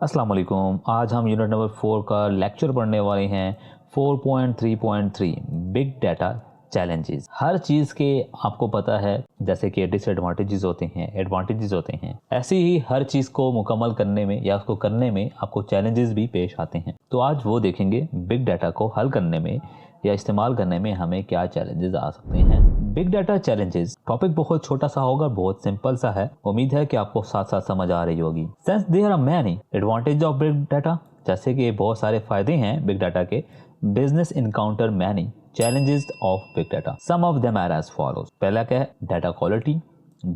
अस्सलाम वालेकुम। आज हम यूनिट नंबर 4 का लेक्चर पढ़ने वाले हैं 4.3.3 बिग डाटा चैलेंजेस। हर चीज़ के आपको पता है जैसे कि डिसएडवांटेजेस होते हैं, एडवांटेजेस होते हैं, ऐसे ही हर चीज़ को मुकम्मल करने में या उसको करने में आपको चैलेंजेस भी पेश आते हैं। तो आज वो देखेंगे बिग डाटा को हल करने में या इस्तेमाल करने में हमें क्या चैलेंजेस आ सकते हैं। बिग डाटा चैलेंजेस टॉपिक बहुत छोटा सा होगा, बहुत सिंपल सा है। उम्मीद है कि आपको साथ साथ समझ आ रही होगी। Since there are many advantage of big data, जैसे कि बहुत सारे फायदे हैं बिग डाटा के, business encounter many challenges of big data. Some of them are as follows. पहला क्या है? Data quality,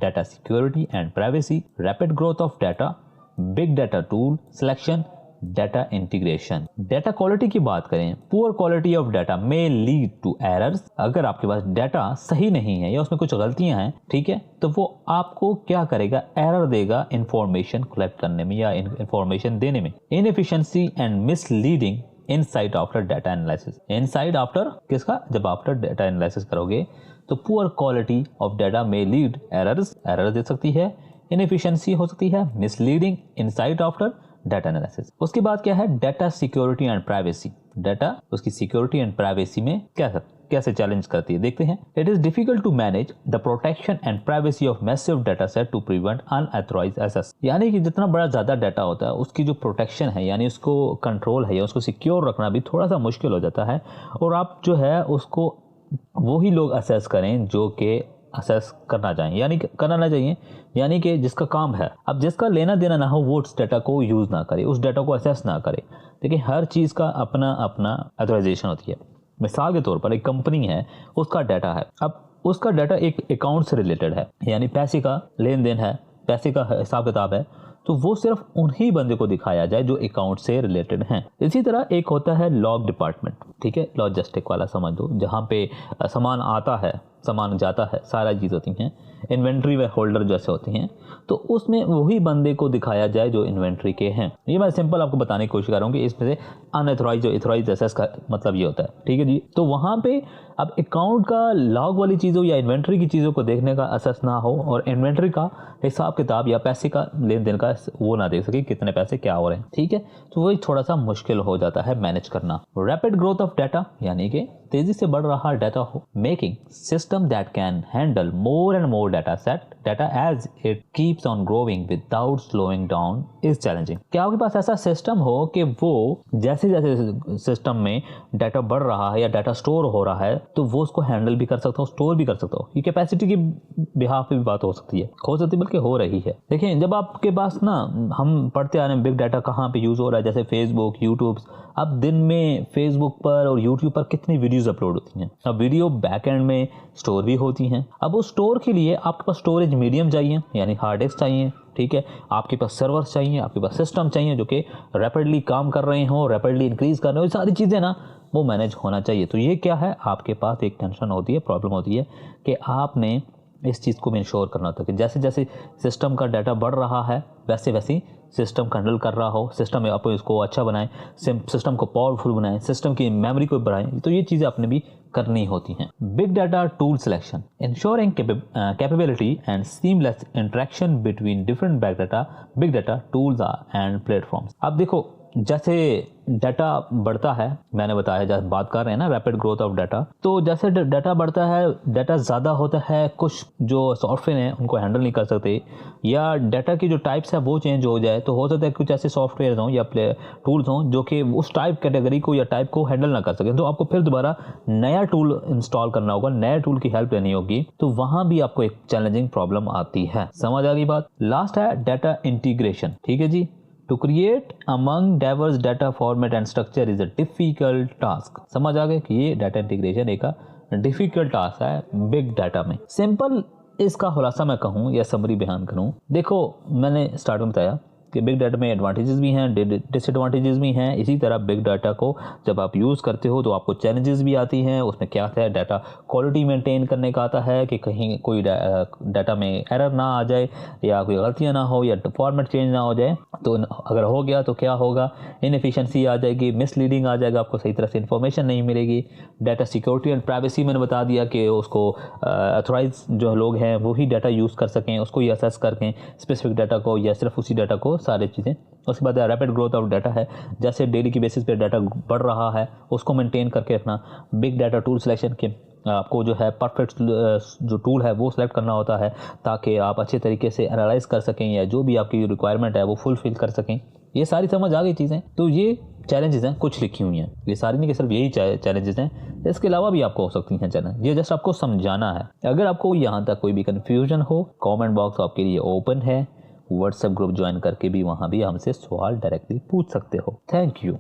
data security and privacy, rapid growth of data, big data tool selection, data integration. Data quality की बात करें, poor quality of data may lead to errors. अगर आपके पास data सही नहीं है या उसमें कुछ गलतियां हैं, ठीक है, तो वो आपको क्या करेगा? एरर देगा इंफॉर्मेशन कलेक्ट करने में या इंफॉर्मेशन देने में। Inefficiency and misleading insight after data analysis. Insight after किसका? जब आफ्टर डाटा एनालिसिस करोगे तो पुअर क्वालिटी ऑफ डाटा में लीड एरर दे सकती है, इनएफिशिएंसी हो सकती है, misleading insight after data analysis. उसके बाद क्या है? Data security and privacy. Data उसकी सिक्योरिटी एंड प्राइवेसी में कैसे चैलेंज करती है, देखते हैं। It is difficult to manage the protection and privacy of massive data set to prevent unauthorised access. यानी कि जितना बड़ा ज्यादा डाटा होता है उसकी जो प्रोटेक्शन है यानी उसको कंट्रोल है या उसको सिक्योर रखना भी थोड़ा सा मुश्किल हो जाता है, और आप जो है उसको वही लोग असेस करें जो कि असेस करना चाहिए, यानी करना ना चाहिए, यानी कि जिसका काम है। अब जिसका लेना देना ना हो वो उस डाटा को यूज ना करे, उस डाटा को असेस ना करे। देखिए हर चीज का अपना अपना ऑथराइजेशन होती है। मिसाल के तौर पर एक कंपनी है, उसका डाटा है, अब उसका डाटा एक अकाउंट से रिलेटेड है, यानी पैसे का लेन देन है, पैसे का हिसाब किताब है, तो वो सिर्फ उन्हीं बंदे को दिखाया जाए जो अकाउंट से रिलेटेड हैं। इसी तरह एक होता है लॉग डिपार्टमेंट, ठीक है, लॉजिस्टिक वाला समझ लो, जहाँ पे सामान आता है, सामान जाता है, सारा चीज़ होती हैं, इन्वेंट्री व होल्डर जैसे होती हैं, तो उसमें वही बंदे को दिखाया जाए जो इन्वेंट्री के हैं। ये मैं सिंपल आपको बताने की कोशिश कर रहा हूँ कि इसमें से अनऑथराइज्ड और ऑथराइज्ड एसेस का मतलब ये होता है, ठीक है जी। तो वहाँ पे अब अकाउंट का लॉग वाली चीज़ों या इन्वेंट्री की चीज़ों को देखने का असेस ना हो और इन्वेंट्री का हिसाब किताब या पैसे का लेन देन का वो ना देख सके कितने पैसे क्या हो रहे हैं, ठीक है, तो वही थोड़ा सा मुश्किल हो जाता है मैनेज करना। रैपिड ग्रोथ ऑफ डाटा, यानी कि तेजी से बढ़ रहा डाटा हो, making system that can handle more and more data as it keeps on growing without slowing down is challenging. क्या आपके पास ऐसा सिस्टम हो कि वो जैसे जैसे सिस्टम में डाटा बढ़ रहा है या डाटा स्टोर हो रहा है तो वो उसको हैंडल भी कर सकता हो, स्टोर भी कर सकता हो। ये कैपेसिटी की बिहाफ पे भी बात हो सकती है, बल्कि हो रही है। देखिए जब आपके पास ना, हम पढ़ते आ रहे हैं बिग डाटा कहाँ पे यूज हो रहा है, जैसे फेसबुक, यूट्यूब। अब दिन में फेसबुक पर और यूट्यूब पर कितनी वीडियोस अपलोड होती हैं। अब वीडियो बैक एंड में स्टोर भी होती हैं। अब उस स्टोर के लिए आपके पास स्टोरेज मीडियम चाहिए, यानी हार्ड डिस्क चाहिए, ठीक है, आपके पास सर्वर्स चाहिए, आपके पास सिस्टम चाहिए जो कि रैपिडली काम कर रहे हो, रैपिडली इंक्रीज कर रहे हो, सारी चीज़ें ना वो मैनेज होना चाहिए। तो ये क्या है, आपके पास एक टेंशन होती है, प्रॉब्लम होती है कि आपने इस चीज़ को इंश्योर करना होता है कि जैसे जैसे सिस्टम का डाटा बढ़ रहा है वैसे वैसे सिस्टम हैंडल कर रहा हो, सिस्टम में आप इसको अच्छा बनाएं, सिस्टम को पावरफुल बनाएं, सिस्टम की मेमोरी को बढ़ाएं। तो ये चीज़ें आपने भी करनी होती हैं। Big data tool selection, ensuring capability and seamless interaction between different big data tools and platforms. अब देखो जैसे डाटा बढ़ता है, मैंने बताया जब बात कर रहे हैं ना रैपिड ग्रोथ ऑफ डाटा, तो जैसे डाटा बढ़ता है, डाटा ज़्यादा होता है, कुछ जो सॉफ्टवेयर हैं उनको हैंडल नहीं कर सकते, या डाटा की जो टाइप्स है वो चेंज हो जाए, तो हो सकता है कुछ ऐसे सॉफ्टवेयर हों या टूल्स हों जो कि उस टाइप कैटेगरी को या टाइप को हैंडल ना कर सकें, तो आपको फिर दोबारा नया टूल इंस्टॉल करना होगा, नए टूल की हेल्प लेनी होगी, तो वहाँ भी आपको एक चैलेंजिंग प्रॉब्लम आती है। समझ आ गई बात। लास्ट है डाटा इंटीग्रेशन, ठीक है जी। To create among diverse data format and structure is a difficult task। समझ आ गए कि ये डाटा इंटीग्रेशन एक डिफिकल्ट टास्क है बिग डाटा में। सिंपल इसका खुलासा मैं कहूँ या समरी बयान करूँ, देखो मैंने स्टार्ट में बताया कि बिग डाटा में एडवांटेजेस भी हैं, डिसएडवांटेजेस भी हैं। इसी तरह बिग डाटा को जब आप यूज़ करते हो तो आपको चैलेंजेस भी आती हैं। उसमें क्या आता है, डाटा क्वालिटी मेंटेन करने का आता है कि कहीं कोई डाटा में एरर ना आ जाए या कोई गलतियां ना हो या फॉर्मेट चेंज ना हो जाए। तो अगर हो गया तो क्या होगा, इनएफिशिएंसी आ जाएगी, मिसलीडिंग आ जाएगा, आपको सही तरह से इन्फॉर्मेशन नहीं मिलेगी। डाटा सिक्योरिटी एंड प्राइवेसी मैंने बता दिया कि उसको अथॉराइज जो लोग हैं वो ही डाटा यूज़ कर सकें, उसको ही असेस करके स्पेसिफिक डाटा को या सिर्फ उसी डाटा को, सारी चीज़ें। उसके बाद रैपिड ग्रोथ ऑफ डाटा है, जैसे डेली की बेसिस पे डाटा बढ़ रहा है उसको मेंटेन करके रखना। बिग डाटा टूल सिलेक्शन के आपको जो है परफेक्ट जो टूल है वो सिलेक्ट करना होता है ताकि आप अच्छे तरीके से एनालाइज कर सकें या जो भी आपकी रिक्वायरमेंट है वो फुलफिल कर सकें। ये सारी समझ आ गई चीज़ें। तो ये चैलेंजेस हैं, कुछ लिखी हुई हैं, ये सारी नहीं कि सिर्फ यही चैलेंजेस हैं, इसके अलावा भी आपको हो सकती हैं चैलेंज। ये जस्ट आपको समझाना है। अगर आपको यहाँ तक कोई भी कन्फ्यूजन हो, कमेंट बॉक्स आपके लिए ओपन है, व्हाट्सएप ग्रुप ज्वाइन करके भी वहाँ भी हमसे सवाल डायरेक्टली पूछ सकते हो। Thank you.